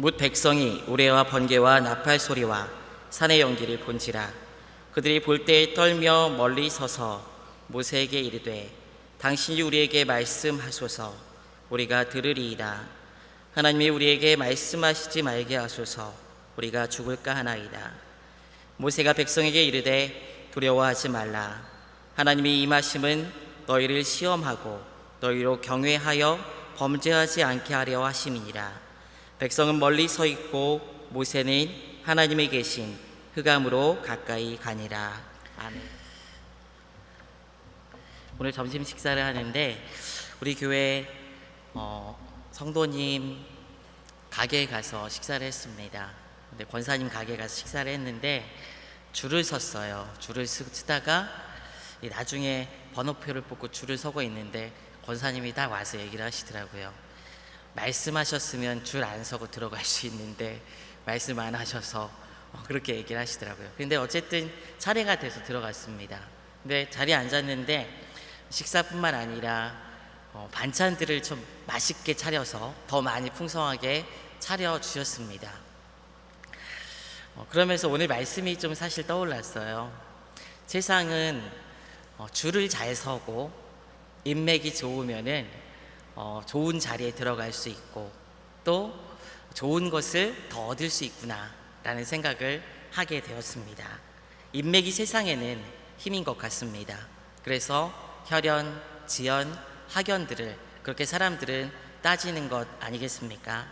뭇 백성이 우레와 번개와 나팔 소리와 산의 연기를 본지라. 그들이 볼 때 떨며 멀리 서서 모세에게 이르되 당신이 우리에게 말씀하소서 우리가 들으리이다. 하나님이 우리에게 말씀하시지 말게 하소서 우리가 죽을까 하나이다. 모세가 백성에게 이르되 두려워하지 말라. 하나님이 임하심은 너희를 시험하고 너희로 경외하여 범죄하지 않게 하려 하심이니라. 백성은 멀리 서 있고 모세는 하나님이 계신 흑암으로 가까이 가니라. 아멘. 오늘 점심 식사를 하는데 우리 교회 성도님 가게에 가서 식사를 했습니다. 근데 권사님 가게에 가서 식사를 했는데 줄을 섰어요. 줄을 쓰다가 나중에 번호표를 뽑고 줄을 서고 있는데 권사님이 딱 와서 얘기를 하시더라고요. 말씀하셨으면 줄 안 서고 들어갈 수 있는데 말씀 안 하셔서 그렇게 얘기를 하시더라고요. 근데 어쨌든 차례가 돼서 들어갔습니다. 근데 자리에 앉았는데 식사뿐만 아니라 반찬들을 좀 맛있게 차려서 더 많이 풍성하게 차려주셨습니다. 그러면서 오늘 말씀이 좀 사실 떠올랐어요. 세상은 줄을 잘 서고 인맥이 좋으면은 좋은 자리에 들어갈 수 있고 또 좋은 것을 더 얻을 수 있구나 라는 생각을 하게 되었습니다. 인맥이 세상에는 힘인 것 같습니다. 그래서 혈연, 지연, 학연들을 그렇게 사람들은 따지는 것 아니겠습니까?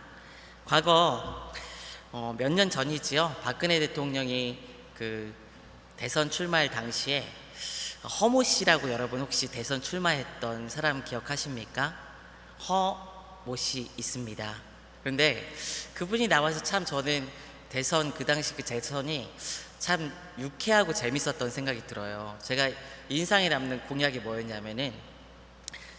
과거 몇 년 전이지요. 박근혜 대통령이 그 대선 출마할 당시에 허모 씨라고 여러분 혹시 대선 출마했던 사람 기억하십니까? 허모 씨 있습니다. 그런데 그분이 나와서 참 저는 대선 그 당시 그 대선이 참 유쾌하고 재밌었던 생각이 들어요. 제가 인상에 남는 공약이 뭐였냐면은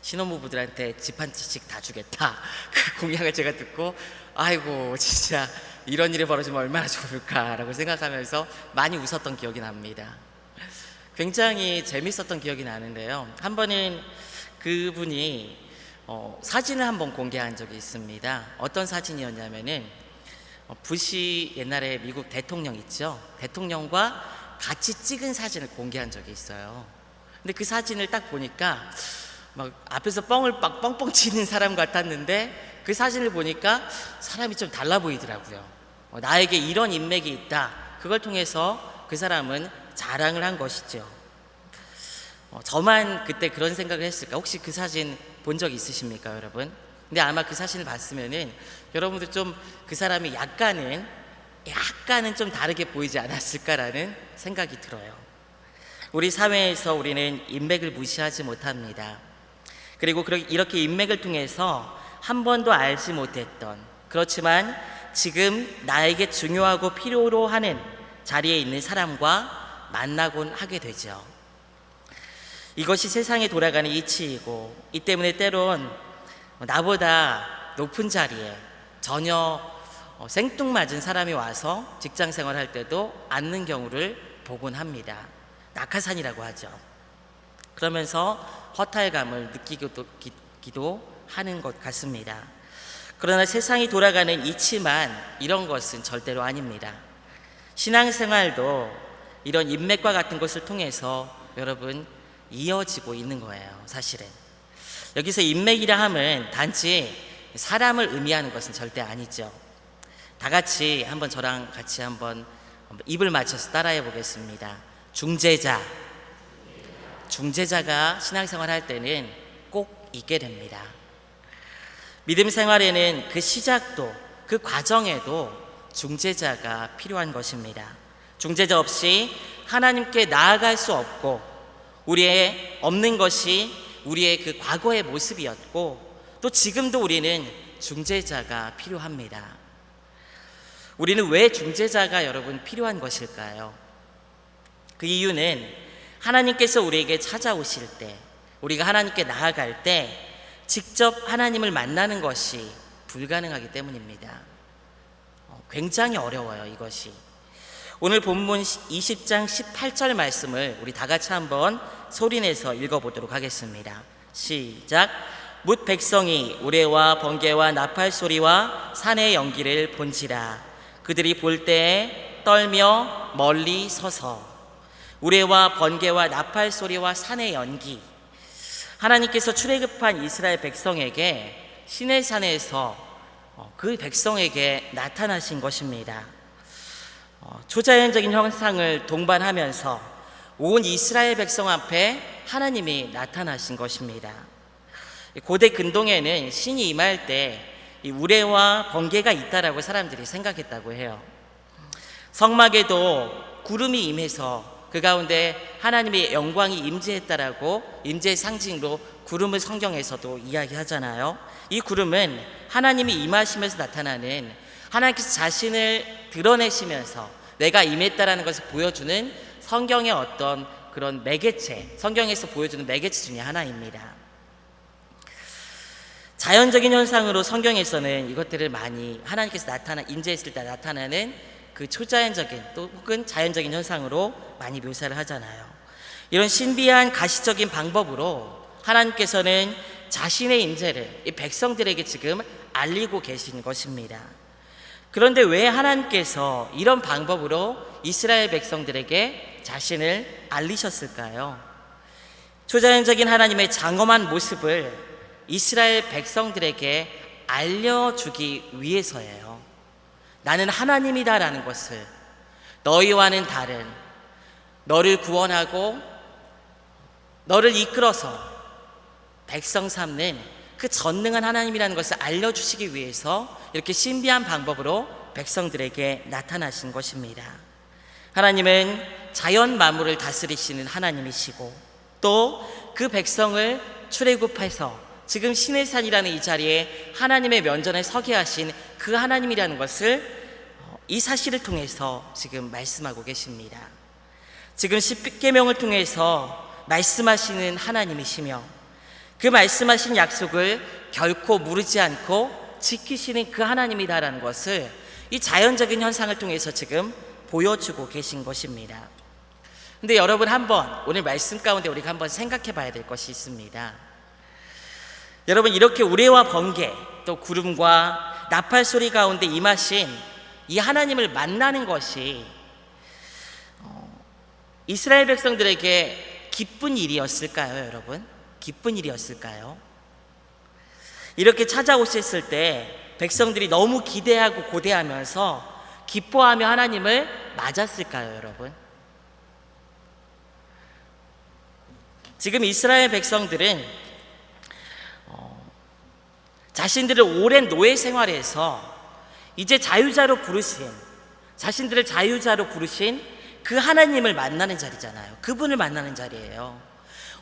신혼부부들한테 집 한 채씩 다 주겠다. 그 공약을 제가 듣고 아이고 진짜 이런 일이 벌어지면 얼마나 좋을까라고 생각하면서 많이 웃었던 기억이 납니다. 굉장히 재밌었던 기억이 나는데요. 한 번은 그분이 사진을 한번 공개한 적이 있습니다. 어떤 사진이었냐면은 부시 옛날에 미국 대통령 있죠. 대통령과 같이 찍은 사진을 공개한 적이 있어요. 근데 그 사진을 딱 보니까 막 앞에서 뻥을 막 뻥뻥 치는 사람 같았는데 그 사진을 보니까 사람이 좀 달라 보이더라고요. 나에게 이런 인맥이 있다. 그걸 통해서 그 사람은 자랑을 한 것이죠. 저만 그때 그런 생각을 했을까? 혹시 그 사진 본 적 있으십니까, 여러분? 근데 아마 그 사진을 봤으면은 여러분들 좀 그 사람이 약간은 좀 다르게 보이지 않았을까라는 생각이 들어요. 우리 사회에서 우리는 인맥을 무시하지 못합니다. 그리고 이렇게 인맥을 통해서 한 번도 알지 못했던, 그렇지만 지금 나에게 중요하고 필요로 하는 자리에 있는 사람과 만나곤 하게 되죠. 이것이 세상에 돌아가는 이치이고, 이 때문에 때론 나보다 높은 자리에 전혀 생뚱맞은 사람이 와서 직장 생활할 때도 앉는 경우를 보곤 합니다. 낙하산이라고 하죠. 그러면서 허탈감을 느끼기도 하는 것 같습니다. 그러나 세상이 돌아가는 이치만 이런 것은 절대로 아닙니다. 신앙생활도 이런 인맥과 같은 것을 통해서 여러분 이어지고 있는 거예요. 사실은 여기서 인맥이라 함은 단지 사람을 의미하는 것은 절대 아니죠. 다 같이 한번 저랑 같이 한번 입을 맞춰서 따라해 보겠습니다. 중재자가 신앙생활 할 때는 꼭 있게 됩니다. 믿음 생활에는 그 시작도 그 과정에도 중재자가 필요한 것입니다. 중재자 없이 하나님께 나아갈 수 없고, 우리의 없는 것이 우리의 그 과거의 모습이었고, 또 지금도 우리는 중재자가 필요합니다. 우리는 왜 중재자가 여러분 필요한 것일까요? 그 이유는 하나님께서 우리에게 찾아오실 때, 우리가 하나님께 나아갈 때 직접 하나님을 만나는 것이 불가능하기 때문입니다. 굉장히 어려워요, 이것이. 오늘 본문 20장 18절 말씀을 우리 다 같이 한번 소리내서 읽어보도록 하겠습니다. 시작. 뭇 백성이 우레와 번개와 나팔 소리와 산의 연기를 본지라. 그들이 볼 때에 떨며 멀리 서서. 우레와 번개와 나팔 소리와 산의 연기. 하나님께서 출애굽한 이스라엘 백성에게 시내산에서 그 백성에게 나타나신 것입니다. 초자연적인 형상을 동반하면서 온 이스라엘 백성 앞에 하나님이 나타나신 것입니다. 고대 근동에는 신이 임할 때 이 우레와 번개가 있다라고 사람들이 생각했다고 해요. 성막에도 구름이 임해서 그 가운데 하나님의 영광이 임재했다라고, 임재의 상징으로 구름을 성경에서도 이야기하잖아요. 이 구름은 하나님이 임하시면서 나타나는, 하나님께서 자신을 드러내시면서 내가 임했다라는 것을 보여주는 성경의 어떤 그런 매개체, 성경에서 보여주는 매개체 중에 하나입니다. 자연적인 현상으로 성경에서는 이것들을 많이 하나님께서 임재했을 때 나타나는 그 초자연적인 또 혹은 자연적인 현상으로 많이 묘사를 하잖아요. 이런 신비한 가시적인 방법으로 하나님께서는 자신의 임재를 이 백성들에게 지금 알리고 계신 것입니다. 그런데 왜 하나님께서 이런 방법으로 이스라엘 백성들에게 자신을 알리셨을까요? 초자연적인 하나님의 장엄한 모습을 이스라엘 백성들에게 알려주기 위해서예요. 나는 하나님이다라는 것을, 너희와는 다른, 너를 구원하고 너를 이끌어서 백성 삼는 그 전능한 하나님이라는 것을 알려주시기 위해서 이렇게 신비한 방법으로 백성들에게 나타나신 것입니다. 하나님은 자연 만물을 다스리시는 하나님이시고 또 그 백성을 출애굽해서 지금 시내산이라는 이 자리에 하나님의 면전에 서게 하신 그 하나님이라는 것을 이 사실을 통해서 지금 말씀하고 계십니다. 지금 십계명을 통해서 말씀하시는 하나님이시며 그 말씀하신 약속을 결코 무르지 않고 지키시는 그 하나님이다라는 것을 이 자연적인 현상을 통해서 지금 보여주고 계신 것입니다. 근데 여러분, 한번 오늘 말씀 가운데 우리가 한번 생각해 봐야 될 것이 있습니다. 여러분, 이렇게 우레와 번개 또 구름과 나팔 소리 가운데 임하신 이 하나님을 만나는 것이 이스라엘 백성들에게 기쁜 일이었을까요, 여러분? 기쁜 일이었을까요? 이렇게 찾아오셨을 때 백성들이 너무 기대하고 고대하면서 기뻐하며 하나님을 맞았을까요, 여러분? 지금 이스라엘 백성들은 자신들을 오랜 노예 생활에서 이제 자유자로 부르신, 자신들을 자유자로 부르신 그 하나님을 만나는 자리잖아요. 그분을 만나는 자리예요.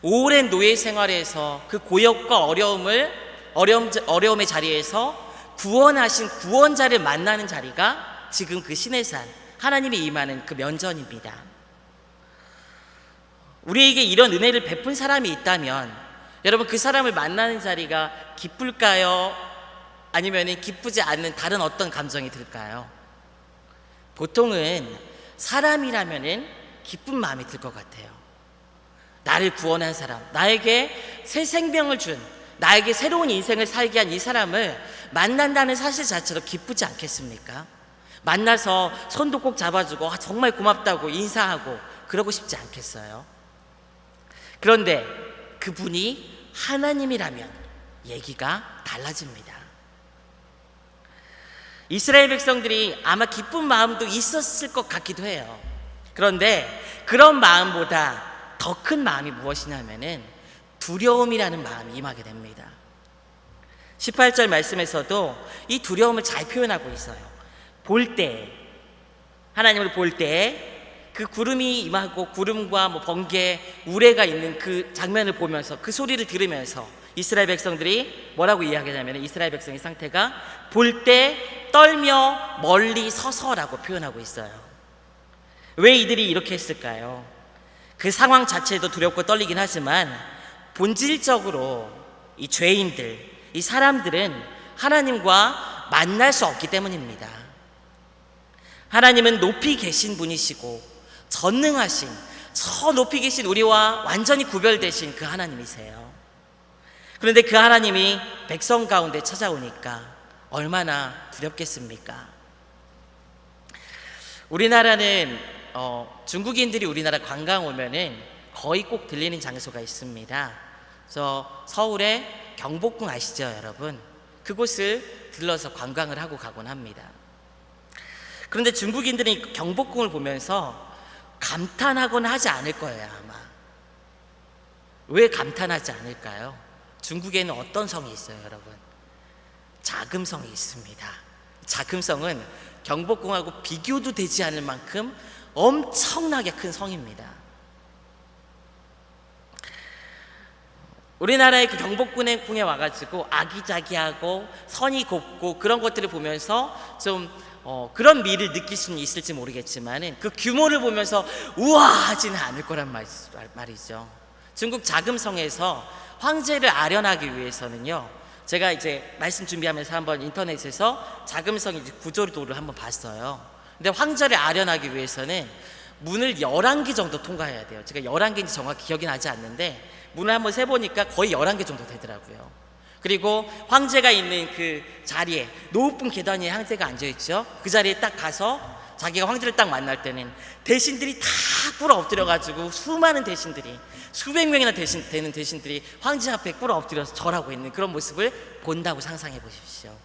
오랜 노예 생활에서 그 고역과 어려움의 자리에서 구원하신 구원자를 만나는 자리가 지금 그 시내산, 하나님이 임하는 그 면전입니다. 우리에게 이런 은혜를 베푼 사람이 있다면 여러분, 그 사람을 만나는 자리가 기쁠까요? 아니면 기쁘지 않는 다른 어떤 감정이 들까요? 보통은 사람이라면 기쁜 마음이 들 것 같아요. 나를 구원한 사람, 나에게 새 생명을 준, 나에게 새로운 인생을 살게 한 이 사람을 만난다는 사실 자체로 기쁘지 않겠습니까? 만나서 손도 꼭 잡아주고 정말 고맙다고 인사하고 그러고 싶지 않겠어요? 그런데 그분이 하나님이라면 얘기가 달라집니다. 이스라엘 백성들이 아마 기쁜 마음도 있었을 것 같기도 해요. 그런데 그런 마음보다 더 큰 마음이 무엇이냐면은 두려움이라는 마음이 임하게 됩니다. 18절 말씀에서도 이 두려움을 잘 표현하고 있어요. 볼 때, 하나님을 볼 때 그 구름이 임하고 구름과 번개, 우레가 있는 그 장면을 보면서 그 소리를 들으면서 이스라엘 백성들이 뭐라고 이야기하냐면 이스라엘 백성의 상태가 볼 때 떨며 멀리 서서라고 표현하고 있어요. 왜 이들이 이렇게 했을까요? 그 상황 자체도 두렵고 떨리긴 하지만 본질적으로 이 죄인들, 이 사람들은 하나님과 만날 수 없기 때문입니다. 하나님은 높이 계신 분이시고 전능하신, 저 높이 계신 우리와 완전히 구별되신 그 하나님이세요. 그런데 그 하나님이 백성 가운데 찾아오니까 얼마나 두렵겠습니까? 우리나라는 중국인들이 우리나라 관광 오면은 거의 꼭 들리는 장소가 있습니다. 그래서 서울에 경복궁 아시죠, 여러분? 그곳을 들러서 관광을 하고 가곤 합니다. 그런데 중국인들이 경복궁을 보면서 감탄하곤 하지 않을 거예요, 아마. 왜 감탄하지 않을까요? 중국에는 어떤 성이 있어요, 여러분? 자금성이 있습니다. 자금성은 경복궁하고 비교도 되지 않을 만큼 엄청나게 큰 성입니다. 우리나라의 그 경복궁에 와가지고 아기자기하고 선이 곱고 그런 것들을 보면서 좀 그런 미를 느낄 수는 있을지 모르겠지만 그 규모를 보면서 우와 하지는 않을 거란 말이죠. 중국 자금성에서 황제를 아련하기 위해서는요, 제가 이제 말씀 준비하면서 한번 인터넷에서 자금성 구조도를 한번 봤어요. 근데 황제를 아련하기 위해서는 문을 11개 정도 통과해야 돼요. 제가 11개인지 정확히 기억이 나지 않는데 문을 한번 세보니까 거의 11개 정도 되더라고요. 그리고 황제가 있는 그 자리에 높은 계단 위에 황제가 앉아있죠. 그 자리에 딱 가서 자기가 황제를 딱 만날 때는 대신들이 다 꿇어 엎드려가지고 수많은 대신들이 수백 명이나 되는 대신들이 황제 앞에 꿇어 엎드려서 절하고 있는 그런 모습을 본다고 상상해 보십시오.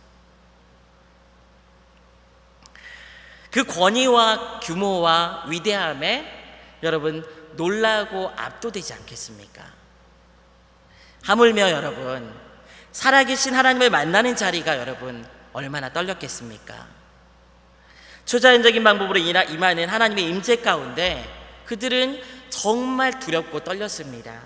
그 권위와 규모와 위대함에 여러분 놀라고 압도되지 않겠습니까? 하물며 여러분 살아계신 하나님을 만나는 자리가 여러분 얼마나 떨렸겠습니까? 초자연적인 방법으로 임하는 하나님의 임재 가운데 그들은 정말 두렵고 떨렸습니다.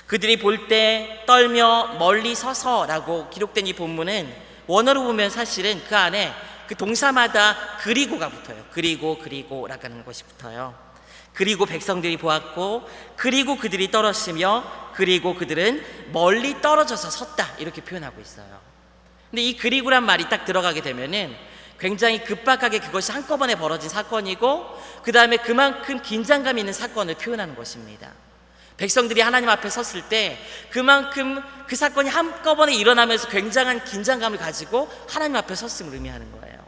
그들이 볼 때 떨며 멀리 서서라고 기록된 이 본문은 원어로 보면 사실은 그 안에 그 동사마다 그리고가 붙어요. 그리고라고 하는 것이 붙어요. 그리고 백성들이 보았고 그리고 그들이 떨었으며 그리고 그들은 멀리 떨어져서 섰다 이렇게 표현하고 있어요. 근데 이 그리고란 말이 딱 들어가게 되면은 굉장히 급박하게 그것이 한꺼번에 벌어진 사건이고 그 다음에 그만큼 긴장감 있는 사건을 표현하는 것입니다. 백성들이 하나님 앞에 섰을 때 그만큼 그 사건이 한꺼번에 일어나면서 굉장한 긴장감을 가지고 하나님 앞에 섰음을 의미하는 거예요.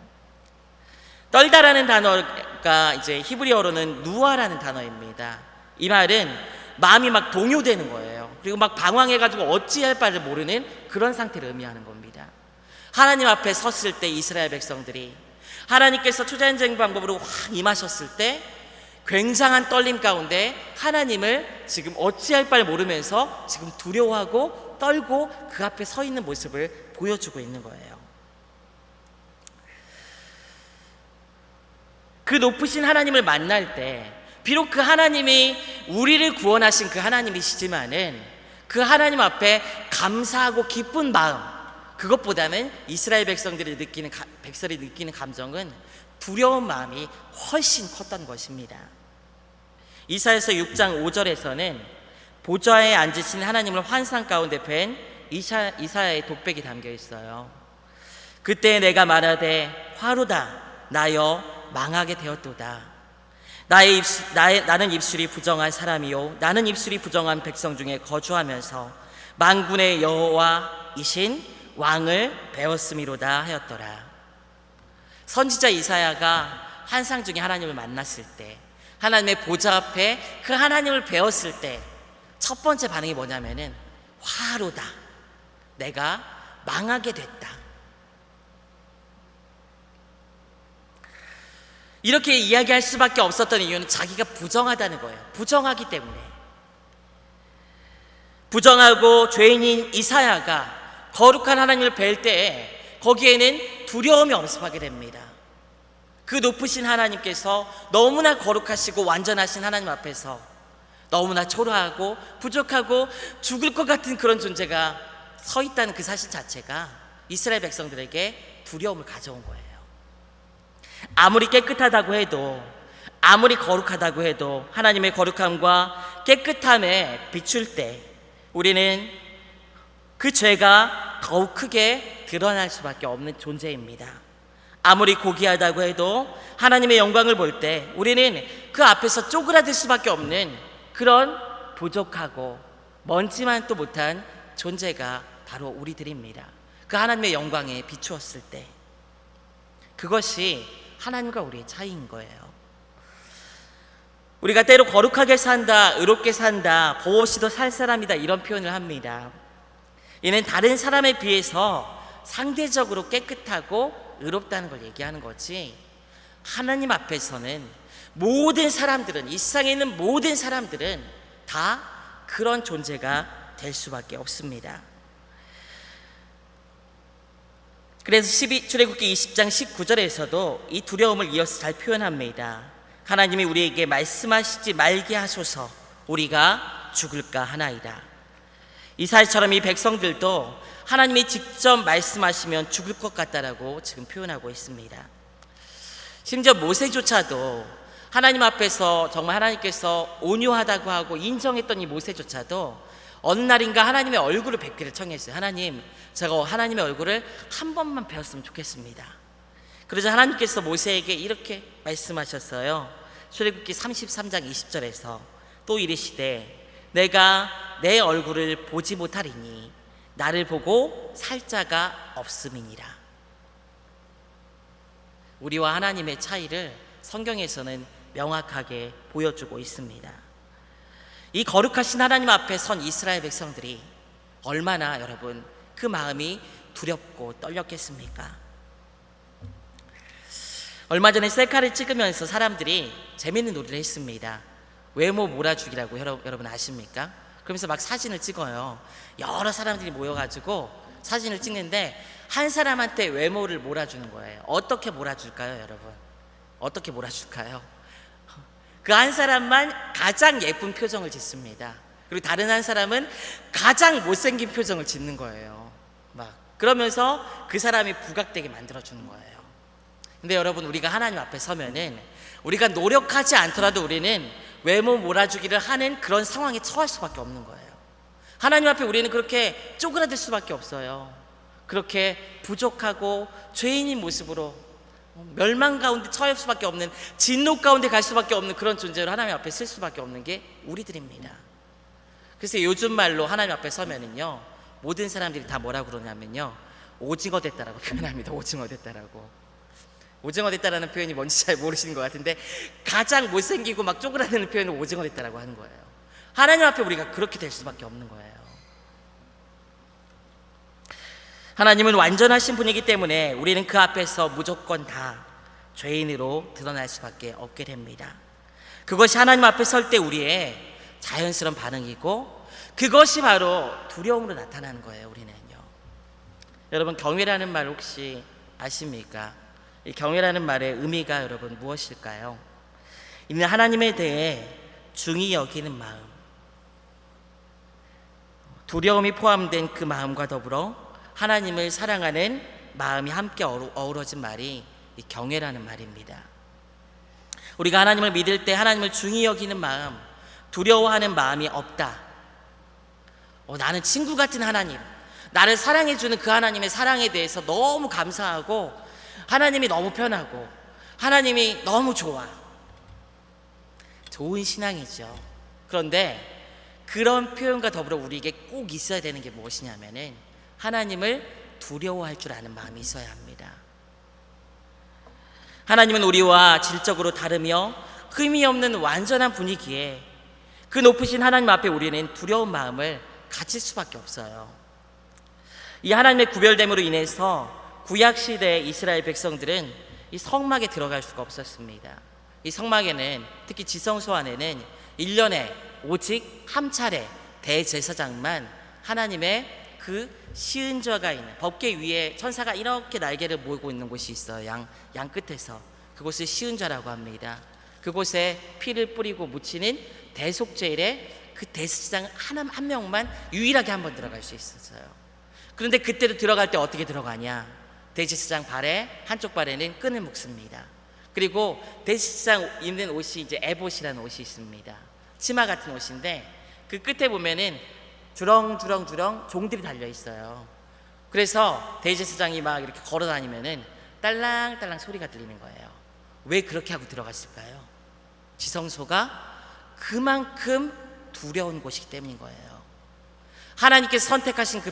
떨다라는 단어가 이제 히브리어로는 누아라는 단어입니다. 이 말은 마음이 막 동요되는 거예요. 그리고 막 방황해가지고 어찌할 바를 모르는 그런 상태를 의미하는 겁니다. 하나님 앞에 섰을 때 이스라엘 백성들이 하나님께서 초자연적인 방법으로 확 임하셨을 때 굉장한 떨림 가운데 하나님을 지금 어찌할 바를 모르면서 지금 두려워하고 떨고 그 앞에 서 있는 모습을 보여주고 있는 거예요. 그 높으신 하나님을 만날 때 비록 그 하나님이 우리를 구원하신 그 하나님이시지만은 그 하나님 앞에 감사하고 기쁜 마음, 그것보다는 이스라엘 백성들이 느끼는 감정은 두려운 마음이 훨씬 컸던 것입니다. 이사야서 6장 5절에서는 보좌에 앉으신 하나님을 환상 가운데 뵌 이사야의 독백이 담겨 있어요. 그때 내가 말하되 화로다 나여 망하게 되었도다. 나는 입술이 부정한 사람이요 나는 입술이 부정한 백성 중에 거주하면서 만군의 여호와이신 왕을 배웠음이로다 하였더라. 선지자 이사야가 환상 중에 하나님을 만났을 때 하나님의 보좌 앞에 그 하나님을 배웠을 때 첫 번째 반응이 뭐냐면은 화로다 내가 망하게 됐다 이렇게 이야기할 수밖에 없었던 이유는 자기가 부정하다는 거예요. 부정하기 때문에. 부정하고 죄인인 이사야가 거룩한 하나님을 뵐 때에 거기에는 두려움이 엄습하게 됩니다. 그 높으신 하나님께서 너무나 거룩하시고 완전하신 하나님 앞에서 너무나 초라하고 부족하고 죽을 것 같은 그런 존재가 서 있다는 그 사실 자체가 이스라엘 백성들에게 두려움을 가져온 거예요. 아무리 깨끗하다고 해도 아무리 거룩하다고 해도 하나님의 거룩함과 깨끗함에 비출 때 우리는 그 죄가 더욱 크게 드러날 수밖에 없는 존재입니다. 아무리 고귀하다고 해도 하나님의 영광을 볼 때 우리는 그 앞에서 쪼그라들 수밖에 없는 그런 부족하고 먼지만 또 못한 존재가 바로 우리들입니다. 그 하나님의 영광에 비추었을 때 그것이 하나님과 우리의 차이인 거예요. 우리가 때로 거룩하게 산다, 의롭게 산다, 법 없이도 살 사람이다 이런 표현을 합니다. 이는 다른 사람에 비해서 상대적으로 깨끗하고 의롭다는 걸 얘기하는 거지, 하나님 앞에서는 모든 사람들은, 이 세상에 있는 모든 사람들은 다 그런 존재가 될 수밖에 없습니다. 그래서 출애굽기 20장 19절에서도 이 두려움을 이어서 잘 표현합니다. 하나님이 우리에게 말씀하시지 말게 하소서, 우리가 죽을까 하나이다. 이스라엘처럼 이 백성들도 하나님이 직접 말씀하시면 죽을 것 같다라고 지금 표현하고 있습니다. 심지어 모세조차도 하나님 앞에서 정말 하나님께서 온유하다고 하고 인정했던 이 모세조차도 어느 날인가 하나님의 얼굴을 뵙기를 청했어요. 하나님, 제가 하나님의 얼굴을 한 번만 뵈었으면 좋겠습니다. 그러자 하나님께서 모세에게 이렇게 말씀하셨어요. 출애굽기 33장 20절에서 또 이르시되 내가 내 얼굴을 보지 못하리니 나를 보고 살 자가 없음이니라. 우리와 하나님의 차이를 성경에서는 명확하게 보여주고 있습니다. 이 거룩하신 하나님 앞에 선 이스라엘 백성들이 얼마나 여러분 그 마음이 두렵고 떨렸겠습니까? 얼마 전에 셀카를 찍으면서 사람들이 재밌는 놀이를 했습니다. 외모 몰아주기라고 여러분 아십니까? 그러면서 막 사진을 찍어요. 여러 사람들이 모여가지고 사진을 찍는데 한 사람한테 외모를 몰아주는 거예요. 어떻게 몰아줄까요, 여러분? 어떻게 몰아줄까요? 그 한 사람만 가장 예쁜 표정을 짓습니다. 그리고 다른 한 사람은 가장 못생긴 표정을 짓는 거예요. 막 그러면서 그 사람이 부각되게 만들어주는 거예요. 근데 여러분, 우리가 하나님 앞에 서면은 우리가 노력하지 않더라도 우리는 외모 몰아주기를 하는 그런 상황에 처할 수밖에 없는 거예요. 하나님 앞에 우리는 그렇게 쪼그라들 수밖에 없어요. 그렇게 부족하고 죄인인 모습으로 멸망 가운데 처할 수밖에 없는, 진노 가운데 갈 수밖에 없는 그런 존재로 하나님 앞에 쓸 수밖에 없는 게 우리들입니다. 그래서 요즘 말로 하나님 앞에 서면은요, 모든 사람들이 다 뭐라고 그러냐면요, 오징어 됐다라고 표현합니다. 오징어 됐다라고. 오징어 됐다라는 표현이 뭔지 잘 모르시는 것 같은데, 가장 못생기고 막 쪼그라드는 표현을 오징어 됐다라고 하는 거예요. 하나님 앞에 우리가 그렇게 될 수밖에 없는 거예요. 하나님은 완전하신 분이기 때문에 우리는 그 앞에서 무조건 다 죄인으로 드러날 수밖에 없게 됩니다. 그것이 하나님 앞에 설 때 우리의 자연스러운 반응이고, 그것이 바로 두려움으로 나타나는 거예요. 우리는요. 여러분, 경외라는 말 혹시 아십니까? 이 경외라는 말의 의미가 여러분 무엇일까요? 이는 하나님에 대해 중히 여기는 마음, 두려움이 포함된 그 마음과 더불어 하나님을 사랑하는 마음이 함께 어우러진 말이 이 경외라는 말입니다. 우리가 하나님을 믿을 때 하나님을 중히 여기는 마음, 두려워하는 마음이 없다. 나는 친구 같은 하나님, 나를 사랑해주는 그 하나님의 사랑에 대해서 너무 감사하고, 하나님이 너무 편하고, 하나님이 너무 좋아. 좋은 신앙이죠. 그런데 그런 표현과 더불어 우리에게 꼭 있어야 되는 게 무엇이냐면은 하나님을 두려워할 줄 아는 마음이 있어야 합니다. 하나님은 우리와 질적으로 다르며 흠이 없는 완전한 분이기에 그 높으신 하나님 앞에 우리는 두려운 마음을 가질 수밖에 없어요. 이 하나님의 구별됨으로 인해서 구약시대 이스라엘 백성들은 이 성막에 들어갈 수가 없었습니다. 이 성막에는, 특히 지성소 안에는 1년에 오직 한 차례 대제사장만 하나님의 그 시은좌가 있는, 법궤 위에 천사가 이렇게 날개를 모으고 있는 곳이 있어요. 양 끝에서. 그곳을 시은좌라고 합니다. 그곳에 피를 뿌리고 묻히는 대속죄일에 그 대제사장 한 명만 유일하게 한 번 들어갈 수 있었어요. 그런데 그때도 들어갈 때 어떻게 들어가냐? 대제사장 발에, 한쪽 발에는 끈을 묶습니다. 그리고 대제사장 입는 옷이 이제 에봇이라는 옷이 있습니다. 치마 같은 옷인데 그 끝에 보면은 주렁주렁 종들이 달려 있어요. 그래서 대제사장이 막 이렇게 걸어 다니면은 딸랑딸랑 소리가 들리는 거예요. 왜 그렇게 하고 들어갔을까요? 지성소가 그만큼 두려운 곳이기 때문인 거예요. 하나님께서 선택하신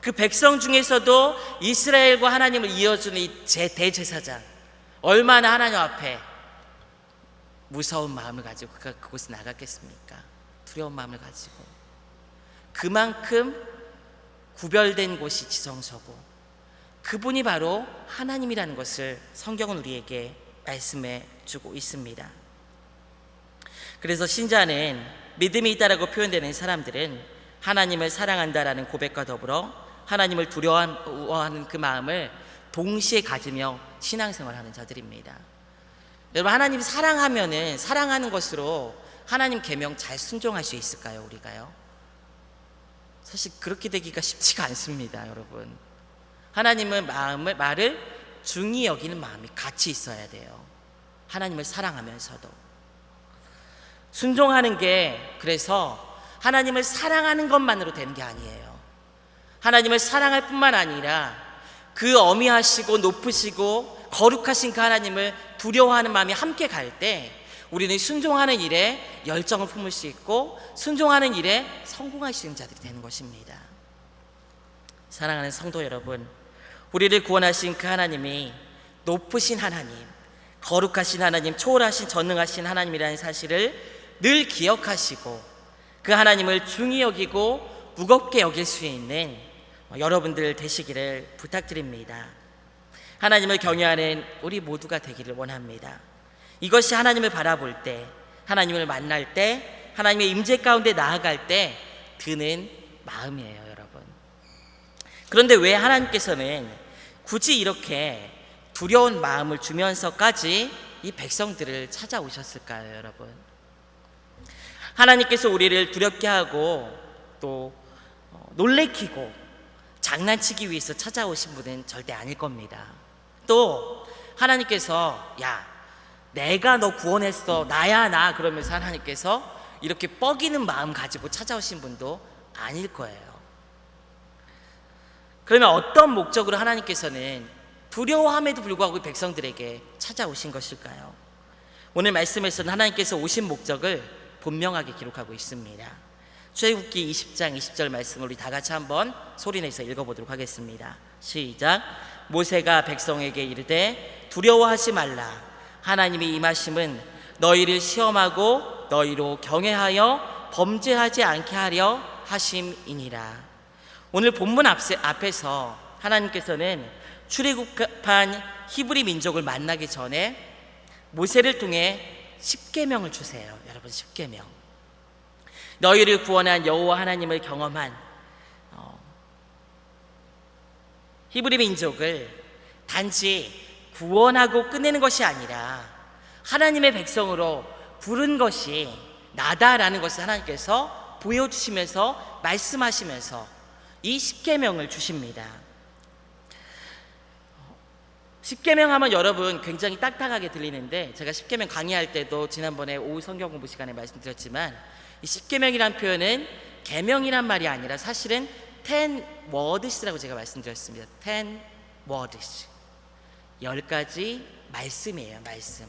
그 백성 중에서도 이스라엘과 하나님을 이어주는 이 대제사장, 얼마나 하나님 앞에 무서운 마음을 가지고 그곳에 나갔겠습니까? 두려운 마음을 가지고. 그만큼 구별된 곳이 지성소고, 그분이 바로 하나님이라는 것을 성경은 우리에게 말씀해 주고 있습니다. 그래서 신자는, 믿음이 있다라고 표현되는 사람들은 하나님을 사랑한다라는 고백과 더불어 하나님을 두려워하는 그 마음을 동시에 가지며 신앙생활하는 자들입니다. 여러분, 하나님 사랑하면은 사랑하는 것으로 하나님 계명 잘 순종할 수 있을까요? 우리가요? 사실 그렇게 되기가 쉽지가 않습니다, 여러분. 하나님은 말을 중히 여기는 마음이 같이 있어야 돼요. 하나님을 사랑하면서도 순종하는 게, 그래서 하나님을 사랑하는 것만으로 되는 게 아니에요. 하나님을 사랑할 뿐만 아니라 그 어미하시고 높으시고 거룩하신 그 하나님을 두려워하는 마음이 함께 갈 때 우리는 순종하는 일에 열정을 품을 수 있고 순종하는 일에 성공할 수 있는 자들이 되는 것입니다. 사랑하는 성도 여러분, 우리를 구원하신 그 하나님이 높으신 하나님, 거룩하신 하나님, 초월하신 전능하신 하나님이라는 사실을 늘 기억하시고 그 하나님을 중히 여기고 무겁게 여길 수 있는 여러분들 되시기를 부탁드립니다. 하나님을 경외하는 우리 모두가 되기를 원합니다. 이것이 하나님을 바라볼 때, 하나님을 만날 때, 하나님의 임재 가운데 나아갈 때 드는 마음이에요, 여러분. 그런데 왜 하나님께서는 굳이 이렇게 두려운 마음을 주면서까지 이 백성들을 찾아오셨을까요, 여러분? 하나님께서 우리를 두렵게 하고 또 놀래키고 장난치기 위해서 찾아오신 분은 절대 아닐 겁니다. 또 하나님께서 야, 내가 너 구원했어, 나야 나, 그러면서 하나님께서 이렇게 뻐기는 마음 가지고 찾아오신 분도 아닐 거예요. 그러면 어떤 목적으로 하나님께서는 두려워함에도 불구하고 백성들에게 찾아오신 것일까요? 오늘 말씀에서는 하나님께서 오신 목적을 분명하게 기록하고 있습니다. 출애굽기 20장 20절 말씀을 우리 다 같이 한번 소리내서 읽어보도록 하겠습니다. 시작. 모세가 백성에게 이르되 두려워하지 말라. 하나님이 임하심은 너희를 시험하고 너희로 경외하여 범죄하지 않게 하려 하심이니라. 오늘 본문 앞에서 하나님께서는 출애굽한 히브리 민족을 만나기 전에 모세를 통해 십계명을 주세요. 여러분, 십계명. 너희를 구원한 여호와 하나님을 경험한 히브리 민족을 단지 구원하고 끝내는 것이 아니라 하나님의 백성으로 부른 것이 나다라는 것을 하나님께서 보여주시면서 말씀하시면서 이 십계명을 주십니다. 십계명 하면 여러분 굉장히 딱딱하게 들리는데, 제가 십계명 강의할 때도 지난번에 오후 성경 공부 시간에 말씀드렸지만, 이 십계명이란 표현은 계명이란 말이 아니라 사실은 10 words라고 제가 말씀드렸습니다. 10 words, 10가지 말씀이에요. 말씀.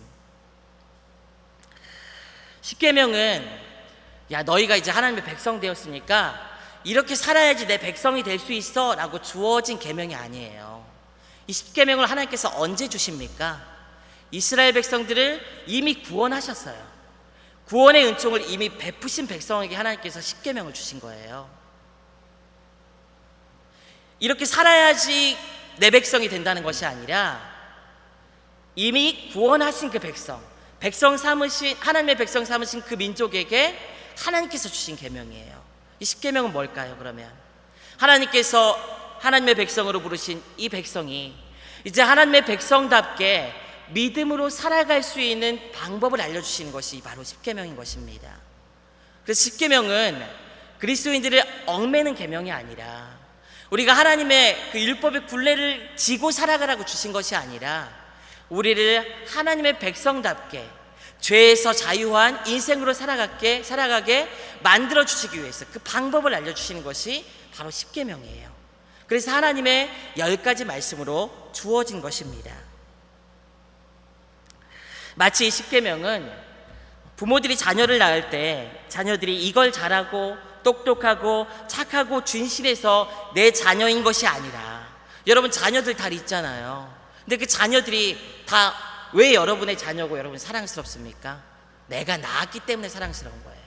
십계명은 야, 너희가 이제 하나님의 백성 되었으니까 이렇게 살아야지 내 백성이 될 수 있어 라고 주어진 계명이 아니에요. 이 십계명을 하나님께서 언제 주십니까? 이스라엘 백성들을 이미 구원하셨어요. 구원의 은총을 이미 베푸신 백성에게 하나님께서 십계명을 주신 거예요. 이렇게 살아야지 내 백성이 된다는 것이 아니라 이미 구원하신 그 백성 삼으신, 하나님의 백성 삼으신 그 민족에게 하나님께서 주신 계명이에요. 이 십계명은 뭘까요? 그러면 하나님께서 하나님의 백성으로 부르신 이 백성이 이제 하나님의 백성답게 믿음으로 살아갈 수 있는 방법을 알려주시는 것이 바로 십계명인 것입니다. 그래서 십계명은 그리스도인들을 얽매는 계명이 아니라 우리가 하나님의 그 율법의 굴레를 지고 살아가라고 주신 것이 아니라 우리를 하나님의 백성답게 죄에서 자유한 인생으로 살아가게 만들어 주시기 위해서 그 방법을 알려주시는 것이 바로 십계명이에요. 그래서 하나님의 10가지 말씀으로 주어진 것입니다. 마치 이 십계명은 부모들이 자녀를 낳을 때 자녀들이 이걸 잘하고 똑똑하고 착하고 준실해서 내 자녀인 것이 아니라, 여러분 자녀들 다 있잖아요. 근데 그 자녀들이 다 왜 여러분의 자녀고 여러분 사랑스럽습니까? 내가 낳았기 때문에 사랑스러운 거예요.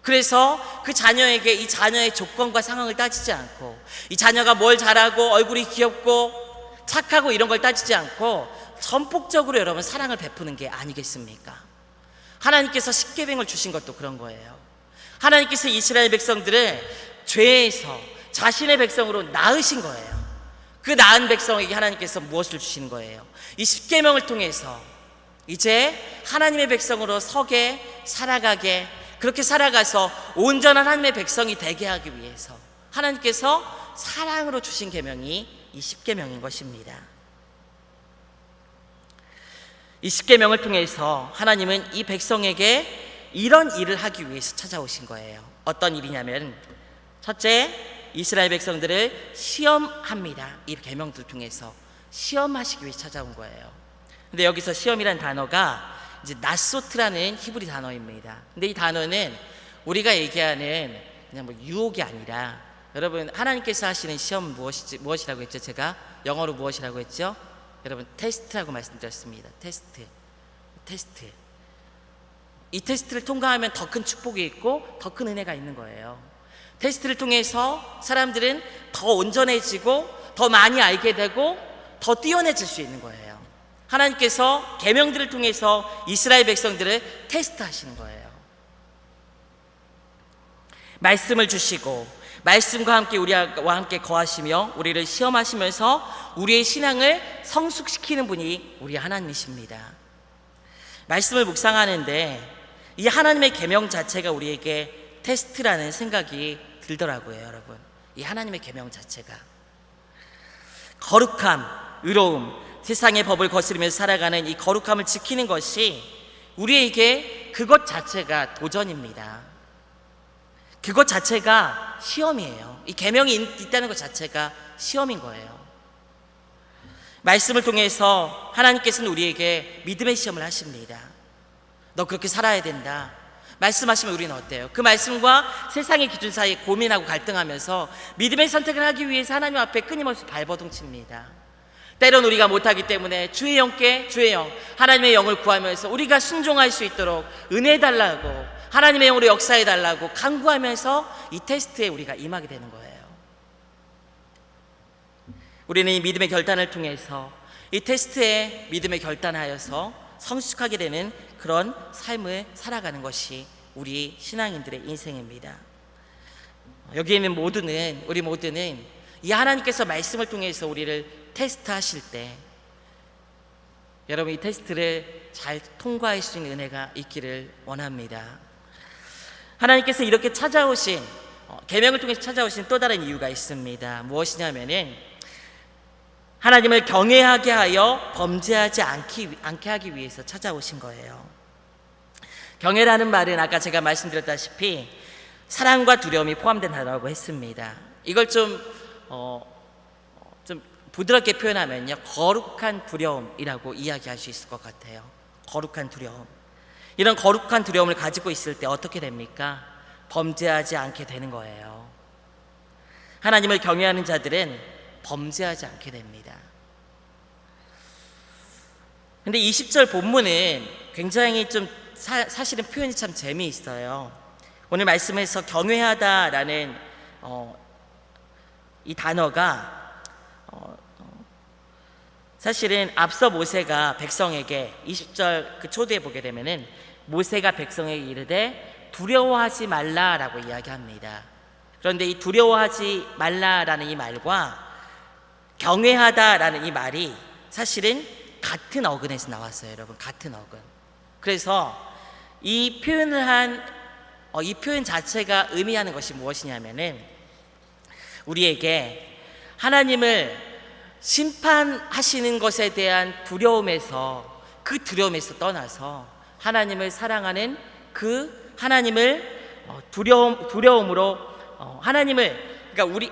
그래서 그 자녀에게 이 자녀의 조건과 상황을 따지지 않고, 이 자녀가 뭘 잘하고 얼굴이 귀엽고 착하고 이런 걸 따지지 않고 전폭적으로 여러분 사랑을 베푸는 게 아니겠습니까? 하나님께서 십계명을 주신 것도 그런 거예요. 하나님께서 이스라엘 백성들을 죄에서 자신의 백성으로 낳으신 거예요. 그 낳은 백성에게 하나님께서 무엇을 주시는 거예요? 이 십계명을 통해서 이제 하나님의 백성으로 서게, 살아가게, 그렇게 살아가서 온전한 하나님의 백성이 되게 하기 위해서 하나님께서 사랑으로 주신 계명이 이 십계명인 것입니다. 이 십계명을 통해서 하나님은 이 백성에게 이런 일을 하기 위해서 찾아오신 거예요. 어떤 일이냐면, 첫째, 이스라엘 백성들을 시험합니다. 이 계명들 통해서 시험하시기 위해 찾아온 거예요. 근데 여기서 시험이라는 단어가 이제 나소트라는 히브리 단어입니다. 근데 이 단어는 우리가 얘기하는 그냥 뭐 유혹이 아니라, 여러분 하나님께서 하시는 시험 무엇이라고 했죠? 제가 영어로 무엇이라고 했죠? 여러분 테스트라고 말씀드렸습니다. 테스트. 이 테스트를 통과하면 더 큰 축복이 있고 더 큰 은혜가 있는 거예요. 테스트를 통해서 사람들은 더 온전해지고 더 많이 알게 되고 더 뛰어내질 수 있는 거예요. 하나님께서 계명들을 통해서 이스라엘 백성들을 테스트하시는 거예요. 말씀을 주시고 말씀과 함께 우리와 함께 거하시며 우리를 시험하시면서 우리의 신앙을 성숙시키는 분이 우리 하나님이십니다. 말씀을 묵상하는데 이 하나님의 계명 자체가 우리에게 테스트라는 생각이 들더라고요. 여러분, 이 하나님의 계명 자체가 거룩함, 의로움, 세상의 법을 거스르면서 살아가는 이 거룩함을 지키는 것이 우리에게 그것 자체가 도전입니다. 그것 자체가 시험이에요. 이 계명이 있다는 것 자체가 시험인 거예요. 말씀을 통해서 하나님께서는 우리에게 믿음의 시험을 하십니다. 너 그렇게 살아야 된다. 말씀하시면 우리는 어때요? 그 말씀과 세상의 기준 사이에 고민하고 갈등하면서 믿음의 선택을 하기 위해서 하나님 앞에 끊임없이 발버둥칩니다. 때론 우리가 못하기 때문에 주의 영께, 주의 영, 하나님의 영을 구하면서 우리가 순종할 수 있도록 은혜 달라고, 하나님의 영으로 역사해 달라고 간구하면서 이 테스트에 우리가 임하게 되는 거예요. 우리는 이 믿음의 결단을 통해서 이 테스트에 믿음의 결단하여서 성숙하게 되는 그런 삶을 살아가는 것이 우리 신앙인들의 인생입니다. 여기 있는 우리 모두는 이 하나님께서 말씀을 통해서 우리를 테스트하실 때 여러분 이 테스트를 잘 통과할 수 있는 은혜가 있기를 원합니다. 하나님께서 이렇게 찾아오신 계명을 통해서 찾아오신 또 다른 이유가 있습니다. 무엇이냐면은 하나님을 경외하게 하여 범죄하지 않게 하기 위해서 찾아오신 거예요. 경외라는 말은 아까 제가 말씀드렸다시피 사랑과 두려움이 포함된 단어라고 했습니다. 이걸 좀 부드럽게 표현하면요, 거룩한 두려움이라고 이야기할 수 있을 것 같아요. 거룩한 두려움. 이런 거룩한 두려움을 가지고 있을 때 어떻게 됩니까? 범죄하지 않게 되는 거예요. 하나님을 경외하는 자들은 범죄하지 않게 됩니다. 근데 20절 본문은 굉장히 좀 사실은 표현이 참 재미있어요. 오늘 말씀에서 경외하다라는 이 단어가 사실은 앞서 모세가 백성에게 20절 그 초두에 보게 되면은 모세가 백성에게 이르되 두려워하지 말라라고 이야기합니다. 그런데 이 두려워하지 말라라는 이 말과 경외하다라는 이 말이 사실은 같은 어근에서 나왔어요. 여러분, 같은 어근. 그래서 이 표현을 이 표현 자체가 의미하는 것이 무엇이냐면은 우리에게 하나님을 심판하시는 것에 대한 두려움에서, 그 두려움에서 떠나서 하나님을 사랑하는 그 하나님을 두려움으로 하나님을, 그러니까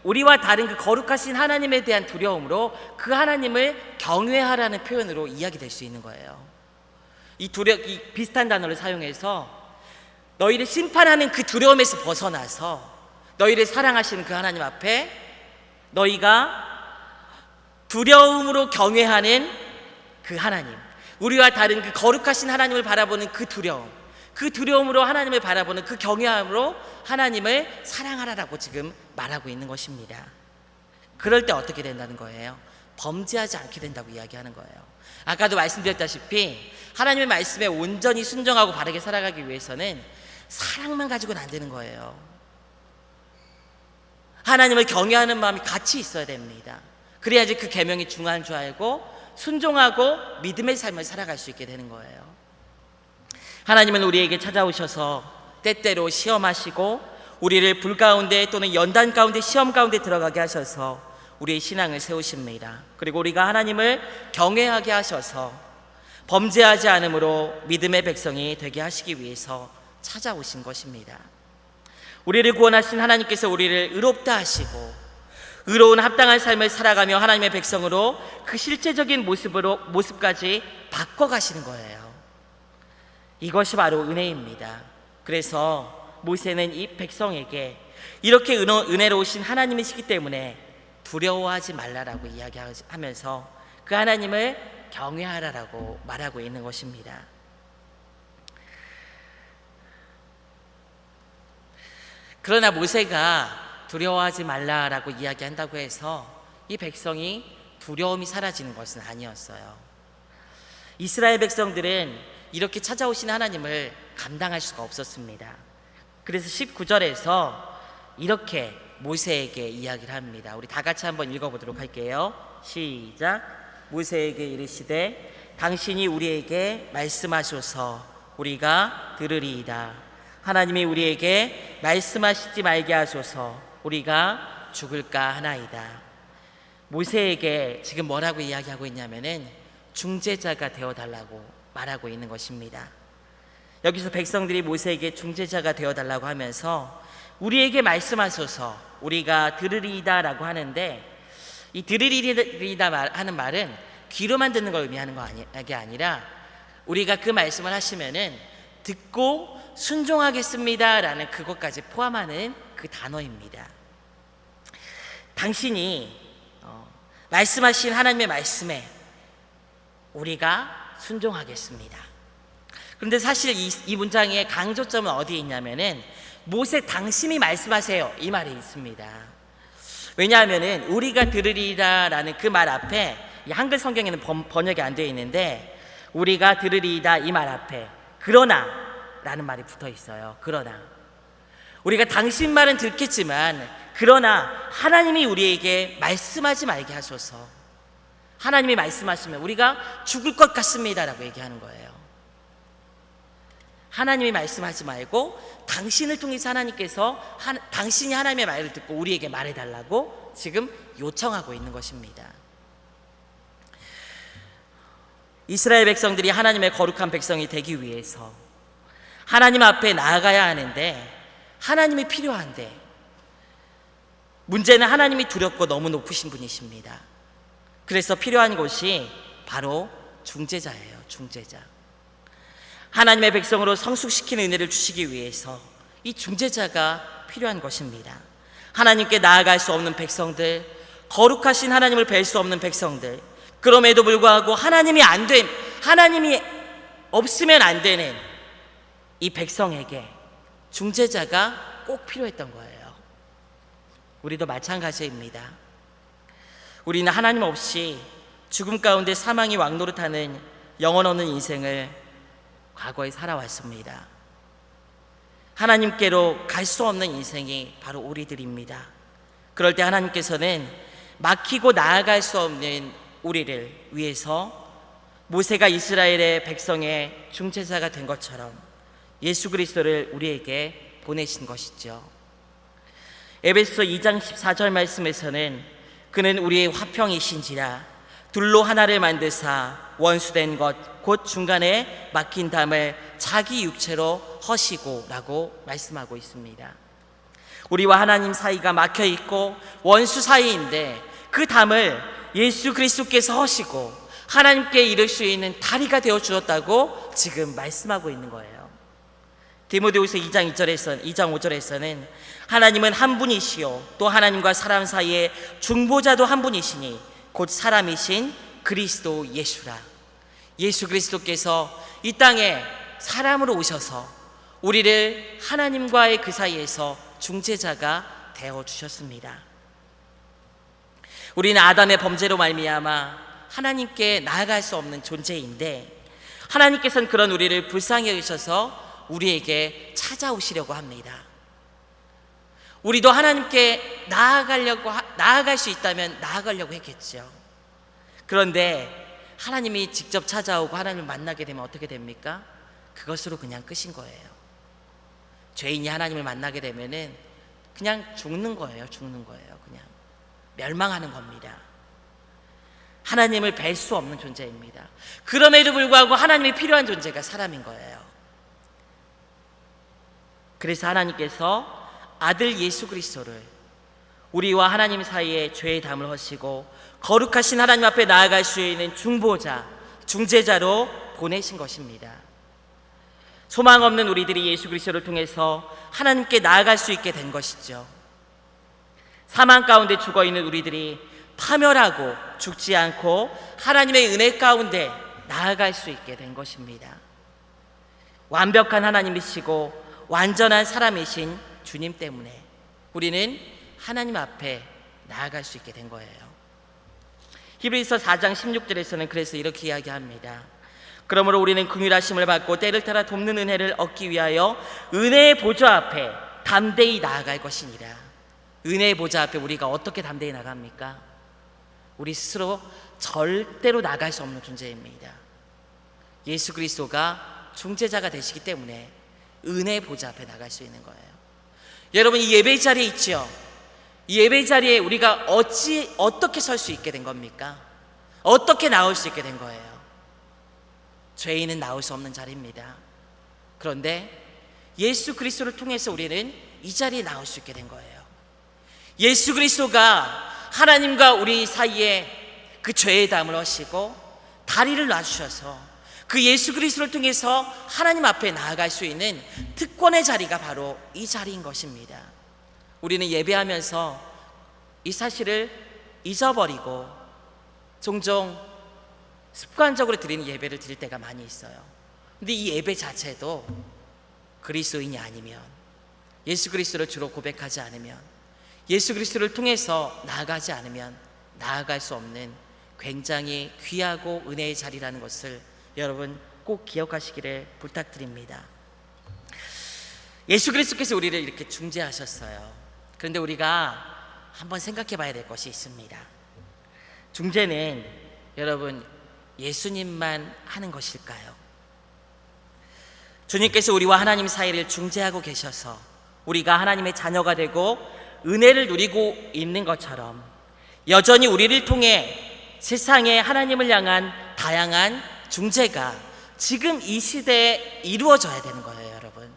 우리와 다른 그 거룩하신 하나님에 대한 두려움으로 그 하나님을 경외하라는 표현으로 이야기될 수 있는 거예요. 이 비슷한 단어를 사용해서 너희를 심판하는 그 두려움에서 벗어나서 너희를 사랑하시는 그 하나님 앞에 너희가 두려움으로 경외하는 그 하나님, 우리와 다른 그 거룩하신 하나님을 바라보는 그 두려움, 그 두려움으로 하나님을 바라보는 그 경외함으로 하나님을 사랑하라라고 지금 말하고 있는 것입니다. 그럴 때 어떻게 된다는 거예요? 범죄하지 않게 된다고 이야기하는 거예요. 아까도 말씀드렸다시피 하나님의 말씀에 온전히 순종하고 바르게 살아가기 위해서는 사랑만 가지고는 안 되는 거예요. 하나님을 경외하는 마음이 같이 있어야 됩니다. 그래야지 그 계명이 중요한 줄 알고 순종하고 믿음의 삶을 살아갈 수 있게 되는 거예요. 하나님은 우리에게 찾아오셔서 때때로 시험하시고 우리를 불 가운데 또는 연단 가운데 시험 가운데 들어가게 하셔서 우리의 신앙을 세우십니다. 그리고 우리가 하나님을 경외하게 하셔서 범죄하지 않음으로 믿음의 백성이 되게 하시기 위해서 찾아오신 것입니다. 우리를 구원하신 하나님께서 우리를 의롭다 하시고 의로운 합당한 삶을 살아가며 하나님의 백성으로 그 실제적인 모습까지 바꿔가시는 거예요. 이것이 바로 은혜입니다. 그래서 모세는 이 백성에게 이렇게 은혜로우신 하나님이시기 때문에 두려워하지 말라라고 이야기하면서 그 하나님을 경외하라라고 말하고 있는 것입니다. 그러나 모세가 두려워하지 말라라고 이야기한다고 해서 이 백성이 두려움이 사라지는 것은 아니었어요. 이스라엘 백성들은 이렇게 찾아오신 하나님을 감당할 수가 없었습니다. 그래서 19절에서 이렇게 모세에게 이야기를 합니다. 우리 다 같이 한번 읽어보도록 할게요. 시작. 모세에게 이르시되 당신이 우리에게 말씀하소서 우리가 들으리이다. 하나님이 우리에게 말씀하시지 말게 하소서 우리가 죽을까 하나이다. 모세에게 지금 뭐라고 이야기하고 있냐면은 중재자가 되어달라고 말하고 있는 것입니다. 여기서 백성들이 모세에게 중재자가 되어달라고 하면서 우리에게 말씀하소서 우리가 들으리이다 라고 하는데, 이 들으리이다 하는 말은 귀로만 듣는 걸 의미하는 게 아니라 우리가 그 말씀을 하시면은 듣고 순종하겠습니다 라는 그것까지 포함하는 그 단어입니다. 당신이 말씀하신 하나님의 말씀에 우리가 순종하겠습니다. 그런데 사실 이 문장의 강조점은 어디에 있냐면은 모세 당신이 말씀하세요 이 말에 있습니다. 왜냐하면은 우리가 들으리이다라는 그 말 앞에 한글 성경에는 번역이 안 되어 있는데 우리가 들으리이다 이 말 앞에 그러나 라는 말이 붙어 있어요. 그러나 우리가 당신 말은 듣겠지만 그러나 하나님이 우리에게 말씀하지 말게 하소서. 하나님이 말씀하시면 우리가 죽을 것 같습니다 라고 얘기하는 거예요. 하나님이 말씀하지 말고 당신을 통해서 하나님께서 당신이 하나님의 말을 듣고 우리에게 말해달라고 지금 요청하고 있는 것입니다. 이스라엘 백성들이 하나님의 거룩한 백성이 되기 위해서 하나님 앞에 나아가야 하는데 하나님이 필요한데 문제는 하나님이 두렵고 너무 높으신 분이십니다. 그래서 필요한 것이 바로 중재자예요. 중재자. 하나님의 백성으로 성숙시키는 은혜를 주시기 위해서 이 중재자가 필요한 것입니다. 하나님께 나아갈 수 없는 백성들, 거룩하신 하나님을 뵐 수 없는 백성들, 그럼에도 불구하고 하나님이 없으면 안 되는 이 백성에게 중재자가 꼭 필요했던 거예요. 우리도 마찬가지입니다. 우리는 하나님 없이 죽음 가운데 사망이 왕노릇하는 영혼 없는 인생을 과거에 살아왔습니다. 하나님께로 갈 수 없는 인생이 바로 우리들입니다. 그럴 때 하나님께서는 막히고 나아갈 수 없는 우리를 위해서 모세가 이스라엘의 백성의 중재자가 된 것처럼 예수 그리스도를 우리에게 보내신 것이죠. 에베소 2장 14절 말씀에서는 그는 우리의 화평이신지라 둘로 하나를 만드사 원수된 것 곧 중간에 막힌 담을 자기 육체로 허시고 라고 말씀하고 있습니다. 우리와 하나님 사이가 막혀 있고 원수 사이인데 그 담을 예수 그리스도께서 허시고 하나님께 이를 수 있는 다리가 되어 주었다고 지금 말씀하고 있는 거예요. 디모데후서 2장 5절에서는 하나님은 한 분이시요 또 하나님과 사람 사이에 중보자도 한 분이시니 곧 사람이신 그리스도 예수라. 예수 그리스도께서 이 땅에 사람으로 오셔서 우리를 하나님과의 그 사이에서 중재자가 되어 주셨습니다. 우리는 아담의 범죄로 말미암아 하나님께 나아갈 수 없는 존재인데, 하나님께서는 그런 우리를 불쌍히 여기셔서 우리에게 찾아오시려고 합니다. 우리도 하나님께 나아갈 수 있다면 나아가려고 했겠죠. 그런데 하나님이 직접 찾아오고 하나님을 만나게 되면 어떻게 됩니까? 그것으로 그냥 끝인 거예요. 죄인이 하나님을 만나게 되면은 그냥 죽는 거예요. 그냥 멸망하는 겁니다. 하나님을 뵐 수 없는 존재입니다. 그럼에도 불구하고 하나님이 필요한 존재가 사람인 거예요. 그래서 하나님께서 아들 예수 그리스도를 우리와 하나님 사이에 죄의 담을 허시고 거룩하신 하나님 앞에 나아갈 수 있는 중보자, 중재자로 보내신 것입니다. 소망 없는 우리들이 예수 그리스도를 통해서 하나님께 나아갈 수 있게 된 것이죠. 사망 가운데 죽어있는 우리들이 파멸하고 죽지 않고 하나님의 은혜 가운데 나아갈 수 있게 된 것입니다. 완벽한 하나님이시고 완전한 사람이신 주님 때문에 우리는 하나님 앞에 나아갈 수 있게 된 거예요. 히브리서 4장 16절에서는 그래서 이렇게 이야기합니다. 그러므로 우리는 긍휼하심을 받고 때를 따라 돕는 은혜를 얻기 위하여 은혜의 보좌 앞에 담대히 나아갈 것이니라. 은혜의 보좌 앞에 우리가 어떻게 담대히 나갑니까? 우리 스스로 절대로 나갈 수 없는 존재입니다. 예수 그리스도가 중재자가 되시기 때문에 은혜의 보좌 앞에 나갈 수 있는 거예요. 여러분, 이 예배 자리에 있죠? 이 예배 자리에 우리가 어떻게 설 수 있게 된 겁니까? 어떻게 나올 수 있게 된 거예요? 죄인은 나올 수 없는 자리입니다. 그런데 예수 그리스도를 통해서 우리는 이 자리에 나올 수 있게 된 거예요. 예수 그리스도가 하나님과 우리 사이에 그 죄의 담을 허시고 다리를 놔주셔서 그 예수 그리스도를 통해서 하나님 앞에 나아갈 수 있는 특권의 자리가 바로 이 자리인 것입니다. 우리는 예배하면서 이 사실을 잊어버리고 종종 습관적으로 드리는 예배를 드릴 때가 많이 있어요. 근데 이 예배 자체도 그리스도인이 아니면, 예수 그리스도를 주로 고백하지 않으면, 예수 그리스도를 통해서 나아가지 않으면 나아갈 수 없는 굉장히 귀하고 은혜의 자리라는 것을 여러분 꼭 기억하시기를 부탁드립니다. 예수 그리스도께서 우리를 이렇게 중재하셨어요. 그런데 우리가 한번 생각해 봐야 될 것이 있습니다. 중재는 여러분 예수님만 하는 것일까요? 주님께서 우리와 하나님 사이를 중재하고 계셔서 우리가 하나님의 자녀가 되고 은혜를 누리고 있는 것처럼 여전히 우리를 통해 세상에 하나님을 향한 다양한 중재가 지금 이 시대에 이루어져야 되는 거예요, 여러분.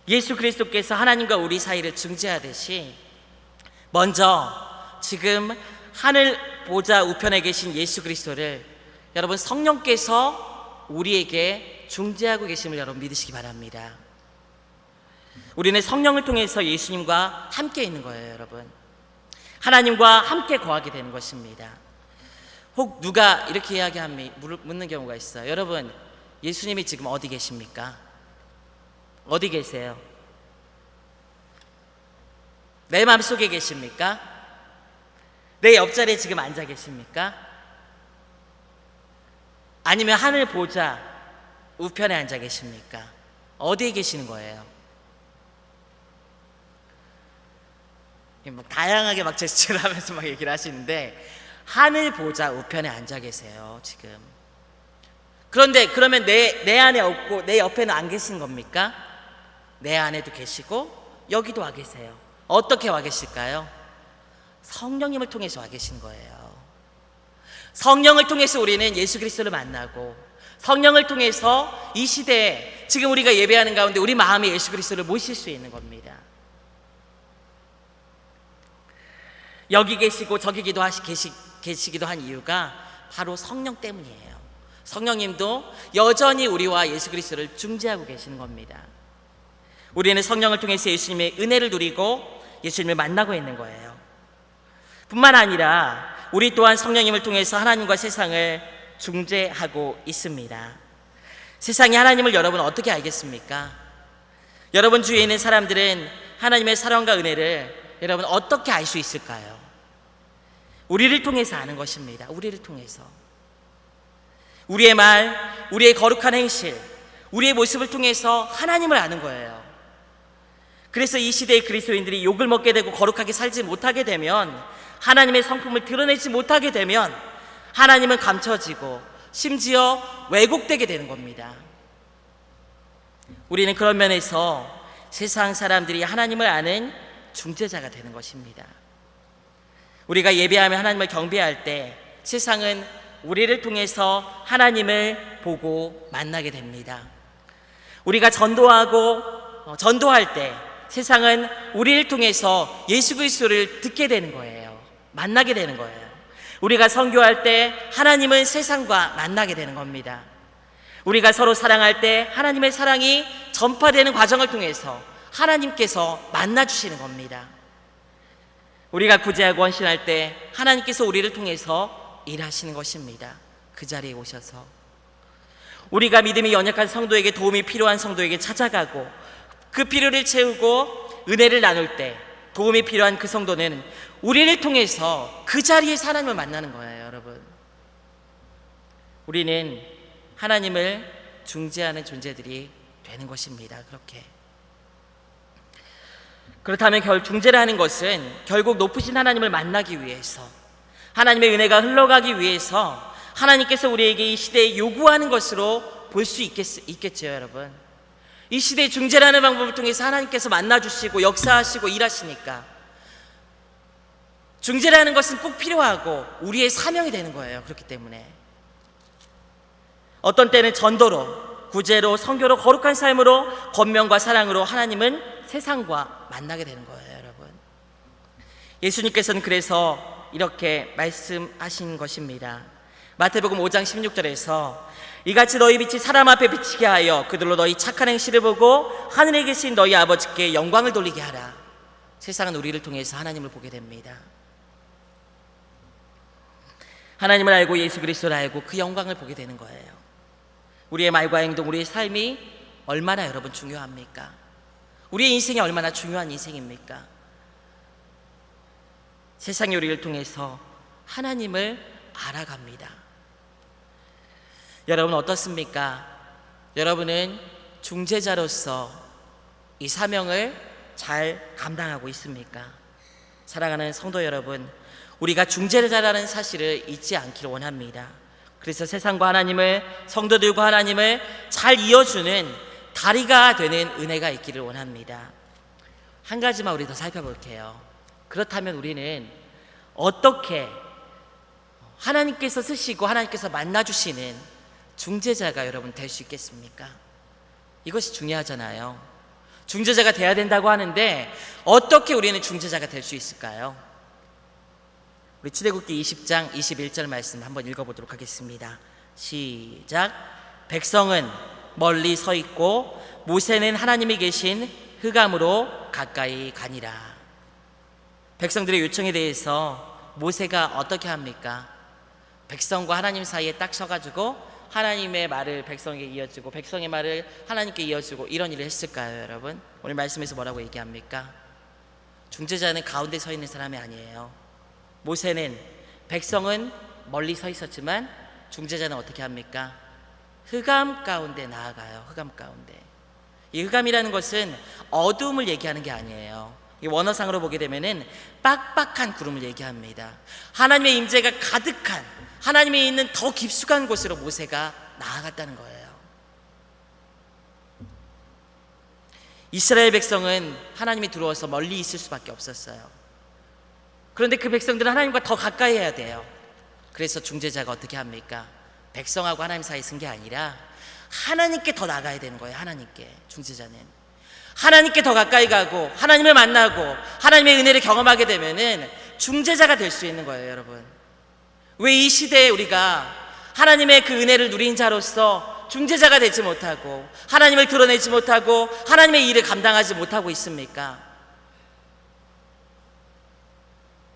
예수 그리스도께서 하나님과 우리 사이를 중재하듯이 먼저 지금 하늘 보좌 우편에 계신 예수 그리스도를 여러분 성령께서 우리에게 중재하고 계심을 여러분 믿으시기 바랍니다. 우리는 성령을 통해서 예수님과 함께 있는 거예요, 여러분. 하나님과 함께 거하게 되는 것입니다. 혹 누가 이렇게 묻는 경우가 있어요. 여러분, 예수님이 지금 어디 계십니까? 어디 계세요? 내 마음속에 계십니까? 내 옆자리에 지금 앉아 계십니까? 아니면 하늘 보좌 우편에 앉아 계십니까? 어디에 계시는 거예요? 다양하게 제스처를 하면서 얘기를 하시는데 하늘 보좌 우편에 앉아 계세요, 지금. 그런데 그러면 내 안에 없고 내 옆에는 안 계신 겁니까? 내 안에도 계시고 여기도 와 계세요. 어떻게 와 계실까요? 성령님을 통해서 와 계신 거예요. 성령을 통해서 우리는 예수 그리스도를 만나고 성령을 통해서 이 시대에 지금 우리가 예배하는 가운데 우리 마음에 예수 그리스도를 모실 수 있는 겁니다. 여기 계시고 저기 계시기도 한 이유가 바로 성령 때문이에요. 성령님도 여전히 우리와 예수 그리스도를 중재하고 계시는 겁니다. 우리는 성령을 통해서 예수님의 은혜를 누리고 예수님을 만나고 있는 거예요. 뿐만 아니라 우리 또한 성령님을 통해서 하나님과 세상을 중재하고 있습니다. 세상이 하나님을 여러분 어떻게 알겠습니까? 여러분 주위에 있는 사람들은 하나님의 사랑과 은혜를 여러분 어떻게 알 수 있을까요? 우리를 통해서 아는 것입니다. 우리를 통해서. 우리의 말, 우리의 거룩한 행실, 우리의 모습을 통해서 하나님을 아는 거예요. 그래서 이 시대의 그리스도인들이 욕을 먹게 되고 거룩하게 살지 못하게 되면, 하나님의 성품을 드러내지 못하게 되면 하나님은 감춰지고 심지어 왜곡되게 되는 겁니다. 우리는 그런 면에서 세상 사람들이 하나님을 아는 중재자가 되는 것입니다. 우리가 예배하며 하나님을 경배할 때 세상은 우리를 통해서 하나님을 보고 만나게 됩니다. 우리가 전도할 때 세상은 우리를 통해서 예수 그리스도를 듣게 되는 거예요. 만나게 되는 거예요. 우리가 선교할 때 하나님은 세상과 만나게 되는 겁니다. 우리가 서로 사랑할 때 하나님의 사랑이 전파되는 과정을 통해서 하나님께서 만나주시는 겁니다. 우리가 구제하고 헌신할 때 하나님께서 우리를 통해서 일하시는 것입니다. 그 자리에 오셔서 우리가 믿음이 연약한 성도에게, 도움이 필요한 성도에게 찾아가고 그 필요를 채우고 은혜를 나눌 때 도움이 필요한 그 성도는 우리를 통해서 그 자리에서 하나님을 만나는 거예요. 여러분, 우리는 하나님을 중재하는 존재들이 되는 것입니다. 그렇다면 중재라는 것은 결국 높으신 하나님을 만나기 위해서, 하나님의 은혜가 흘러가기 위해서 하나님께서 우리에게 이 시대에 요구하는 것으로 볼 수 있겠죠. 여러분, 이 시대의 중재라는 방법을 통해서 하나님께서 만나주시고 역사하시고 일하시니까 중재라는 것은 꼭 필요하고 우리의 사명이 되는 거예요. 그렇기 때문에 어떤 때는 전도로, 구제로, 선교로, 거룩한 삶으로, 권면과 사랑으로 하나님은 세상과 만나게 되는 거예요. 여러분, 예수님께서는 그래서 이렇게 말씀하신 것입니다. 마태복음 5장 16절에서 이같이 너희 빛이 사람 앞에 비치게 하여 그들로 너희 착한 행실을 보고 하늘에 계신 너희 아버지께 영광을 돌리게 하라. 세상은 우리를 통해서 하나님을 보게 됩니다. 하나님을 알고 예수 그리스도를 알고 그 영광을 보게 되는 거예요. 우리의 말과 행동, 우리의 삶이 얼마나 여러분 중요합니까? 우리의 인생이 얼마나 중요한 인생입니까? 세상이 우리를 통해서 하나님을 알아갑니다. 여러분 어떻습니까? 여러분은 중재자로서 이 사명을 잘 감당하고 있습니까? 사랑하는 성도 여러분, 우리가 중재자라는 사실을 잊지 않기를 원합니다. 그래서 세상과 하나님을, 성도들과 하나님을 잘 이어주는 다리가 되는 은혜가 있기를 원합니다. 한 가지만 우리 더 살펴볼게요. 그렇다면 우리는 어떻게 하나님께서 쓰시고 하나님께서 만나주시는 중재자가 여러분 될 수 있겠습니까? 이것이 중요하잖아요. 중재자가 돼야 된다고 하는데 어떻게 우리는 중재자가 될 수 있을까요? 우리 출애굽기 20장 21절 말씀 한번 읽어보도록 하겠습니다. 시작. 백성은 멀리 서 있고 모세는 하나님이 계신 흑암으로 가까이 가니라. 백성들의 요청에 대해서 모세가 어떻게 합니까? 백성과 하나님 사이에 딱 서가지고 하나님의 말을 백성에게 이어주고 백성의 말을 하나님께 이어주고 이런 일을 했을까요? 여러분, 오늘 말씀에서 뭐라고 얘기합니까? 중재자는 가운데 서 있는 사람이 아니에요. 모세는, 백성은 멀리 서 있었지만 중재자는 어떻게 합니까? 흑암 가운데 나아가요. 흑암 가운데. 이 흑암이라는 것은 어두움을 얘기하는 게 아니에요. 이 원어상으로 보게 되면은 빡빡한 구름을 얘기합니다. 하나님의 임재가 가득한, 하나님이 있는 더 깊숙한 곳으로 모세가 나아갔다는 거예요. 이스라엘 백성은 하나님이 들어와서 멀리 있을 수밖에 없었어요. 그런데 그 백성들은 하나님과 더 가까이 해야 돼요. 그래서 중재자가 어떻게 합니까? 백성하고 하나님 사이에 쓴 게 아니라 하나님께 더 나가야 되는 거예요. 하나님께. 중재자는 하나님께 더 가까이 가고 하나님을 만나고 하나님의 은혜를 경험하게 되면은 중재자가 될 수 있는 거예요. 여러분, 왜 이 시대에 우리가 하나님의 그 은혜를 누린 자로서 중재자가 되지 못하고 하나님을 드러내지 못하고 하나님의 일을 감당하지 못하고 있습니까?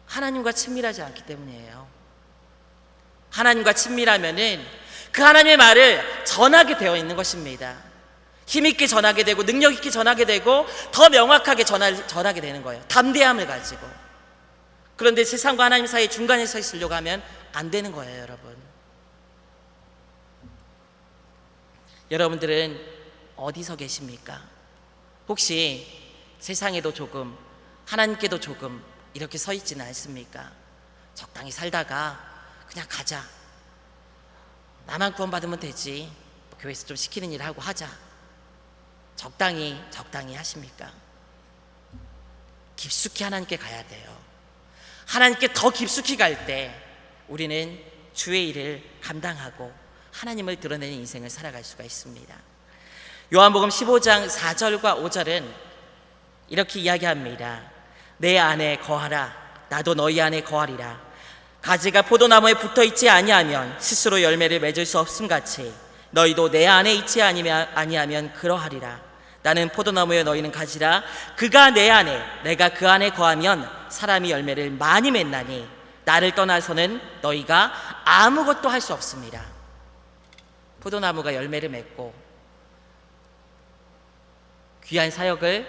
하나님과 친밀하지 않기 때문이에요. 하나님과 친밀하면은 그 하나님의 말을 전하게 되어 있는 것입니다. 힘있게 전하게 되고 능력있게 전하게 되고 더 명확하게 전하게 되는 거예요. 담대함을 가지고. 그런데 세상과 하나님 사이 중간에 서 있으려고 하면 안 되는 거예요, 여러분. 여러분들은 어디서 계십니까? 혹시 세상에도 조금 하나님께도 조금 이렇게 서 있지는 않습니까? 적당히 살다가 그냥 가자, 나만 구원받으면 되지, 교회에서 좀 시키는 일 하고 하자, 적당히 하십니까? 깊숙이 하나님께 가야 돼요. 하나님께 더 깊숙이 갈 때 우리는 주의 일을 감당하고 하나님을 드러내는 인생을 살아갈 수가 있습니다. 요한복음 15장 4절과 5절은 이렇게 이야기합니다. 내 안에 거하라, 나도 너희 안에 거하리라. 가지가 포도나무에 붙어있지 아니하면 스스로 열매를 맺을 수 없음같이 너희도 내 안에 있지 아니하면 그러하리라. 나는 포도나무에 너희는 가지라. 그가 내 안에 내가 그 안에 거하면 사람이 열매를 많이 맺나니 나를 떠나서는 너희가 아무것도 할 수 없습니다. 포도나무가 열매를 맺고 귀한 사역을,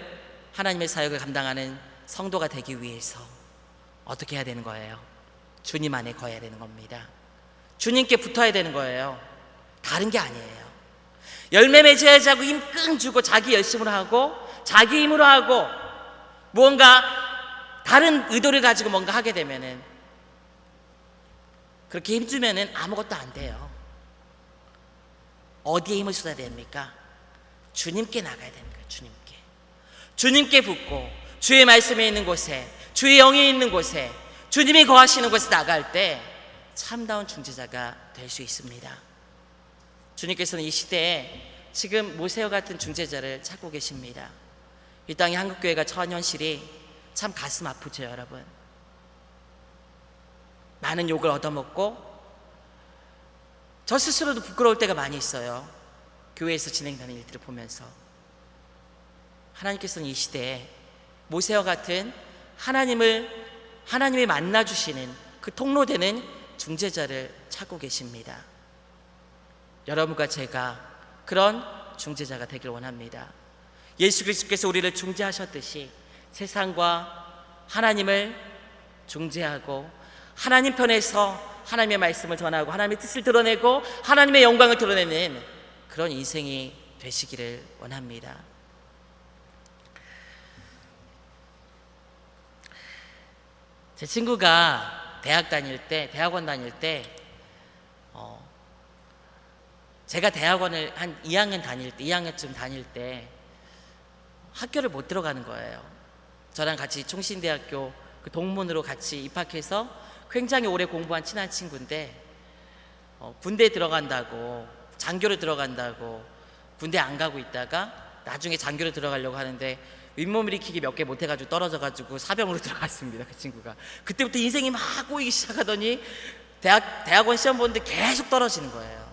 하나님의 사역을 감당하는 성도가 되기 위해서 어떻게 해야 되는 거예요? 주님 안에 거해야 되는 겁니다. 주님께 붙어야 되는 거예요. 다른 게 아니에요. 열매 맺어야지 하고 힘 끙 주고 자기 열심으로 하고 자기 힘으로 하고 무언가 다른 의도를 가지고 뭔가 하게 되면은, 그렇게 힘주면은 아무것도 안 돼요. 어디에 힘을 쏟아야 됩니까? 주님께 나가야 되는 거예요. 주님께 붙고 주의 말씀에 있는 곳에, 주의 영이 있는 곳에, 주님이 거하시는 곳에 나갈 때 참다운 중재자가 될 수 있습니다. 주님께서는 이 시대에 지금 모세와 같은 중재자를 찾고 계십니다. 이 땅의 한국교회가 처한 현실이 참 가슴 아프죠, 여러분. 많은 욕을 얻어먹고 저 스스로도 부끄러울 때가 많이 있어요. 교회에서 진행되는 일들을 보면서. 하나님께서는 이 시대에 모세와 같은 하나님을 만나주시는 그 통로되는 중재자를 찾고 계십니다. 여러분과 제가 그런 중재자가 되길 원합니다. 예수 그리스도께서 우리를 중재하셨듯이 세상과 하나님을 중재하고 하나님 편에서 하나님의 말씀을 전하고 하나님의 뜻을 드러내고 하나님의 영광을 드러내는 그런 인생이 되시기를 원합니다. 제 친구가 대학원 다닐 때 제가 대학원을 한 2학년쯤 다닐 때 학교를 못 들어가는 거예요. 저랑 같이 총신대학교 그 동문으로 같이 입학해서 굉장히 오래 공부한 친한 친구인데 군대 들어간다고, 장교를 들어간다고 군대 안 가고 있다가 나중에 장교를 들어가려고 하는데 윗몸 일으키기 몇 개 못해가지고 떨어져가지고 사병으로 들어갔습니다. 그 친구가. 그때부터 인생이 막 꼬이기 시작하더니 대학원 시험 보는데 계속 떨어지는 거예요.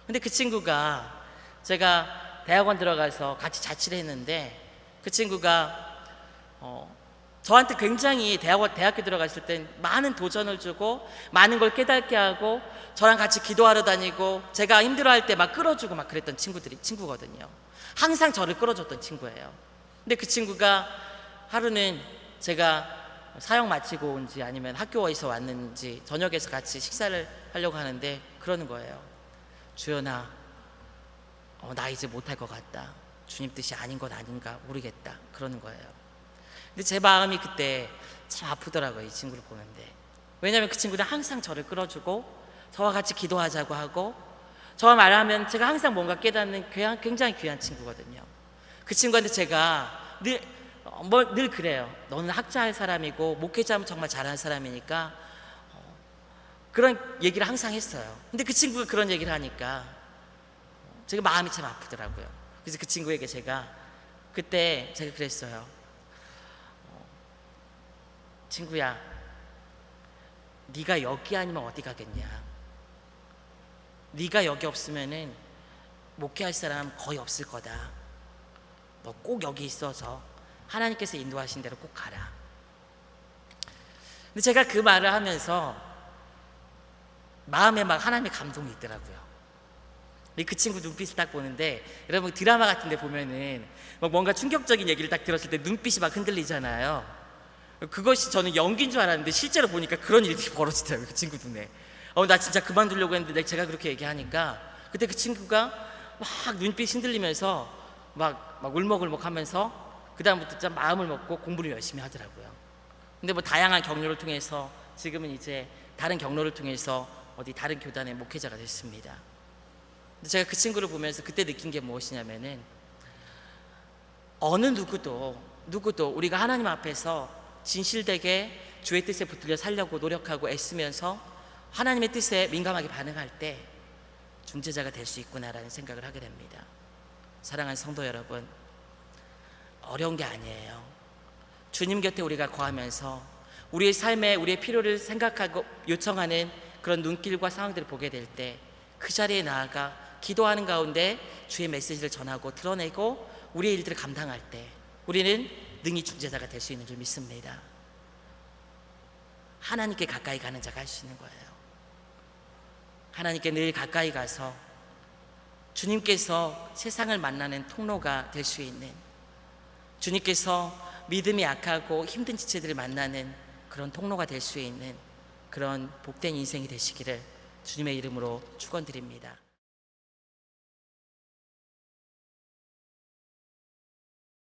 근데 그 친구가, 제가 대학원 들어가서 같이 자취를 했는데 그 친구가 저한테 굉장히 대학교 들어갔을 땐 많은 도전을 주고 많은 걸 깨닫게 하고 저랑 같이 기도하러 다니고 제가 힘들어할 때 막 끌어주고 막 그랬던 친구거든요. 항상 저를 끌어줬던 친구예요. 근데 그 친구가 하루는 제가 사역 마치고 온지 아니면 학교에서 왔는지 저녁에서 같이 식사를 하려고 하는데 그러는 거예요. 주연아, 나 이제 못할 것 같다. 주님 뜻이 아닌 건 아닌가 모르겠다. 그러는 거예요. 근데 제 마음이 그때 참 아프더라고요, 이 친구를 보는데. 왜냐하면 그 친구는 항상 저를 끌어주고 저와 같이 기도하자고 하고 저와 말하면 제가 항상 뭔가 깨닫는 굉장히 귀한 친구거든요. 그 친구한테 제가 늘 그래요. 너는 학자할 사람이고 목회자면 정말 잘하는 사람이니까 그런 얘기를 항상 했어요. 근데 그 친구가 그런 얘기를 하니까 제가 마음이 참 아프더라고요. 그래서 그 친구에게 그때 제가 그랬어요. 친구야, 네가 여기 아니면 어디 가겠냐? 네가 여기 없으면은 목회할 사람 거의 없을 거다. 너 꼭 여기 있어서 하나님께서 인도하신 대로 꼭 가라. 근데 제가 그 말을 하면서 마음에 막 하나님의 감동이 있더라고요. 그 친구 눈빛을 딱 보는데, 여러분 드라마 같은 데 보면은 막 뭔가 충격적인 얘기를 딱 들었을 때 눈빛이 막 흔들리잖아요. 그것이 저는 연기인 줄 알았는데 실제로 보니까 그런 일이 벌어지더라고요. 그 친구 눈에. 나 진짜 그만두려고 했는데 제가 그렇게 얘기하니까 그때 그 친구가 막 눈빛 흔들리면서 막 울먹울먹 하면서 그 다음부터 진짜 마음을 먹고 공부를 열심히 하더라고요. 근데 뭐 다양한 경로를 통해서 지금은 이제 다른 경로를 통해서 어디 다른 교단의 목회자가 됐습니다. 근데 제가 그 친구를 보면서 그때 느낀 게 무엇이냐면은, 어느 누구도 우리가 하나님 앞에서 진실되게 주의 뜻에 붙들려 살려고 노력하고 애쓰면서 하나님의 뜻에 민감하게 반응할 때 중재자가 될 수 있구나라는 생각을 하게 됩니다. 사랑하는 성도 여러분, 어려운 게 아니에요. 주님 곁에 우리가 거하면서 우리의 삶에 우리의 필요를 생각하고 요청하는 그런 눈길과 상황들을 보게 될 때 그 자리에 나아가 기도하는 가운데 주의 메시지를 전하고 드러내고 우리의 일들을 감당할 때 우리는 능히 중재자가 될 수 있는 줄 믿습니다. 하나님께 가까이 가는 자가 할 수 있는 거예요. 하나님께 늘 가까이 가서 주님께서 세상을 만나는 통로가 될 수 있는, 주님께서 믿음이 약하고 힘든 지체들을 만나는 그런 통로가 될 수 있는 그런 복된 인생이 되시기를 주님의 이름으로 축원드립니다.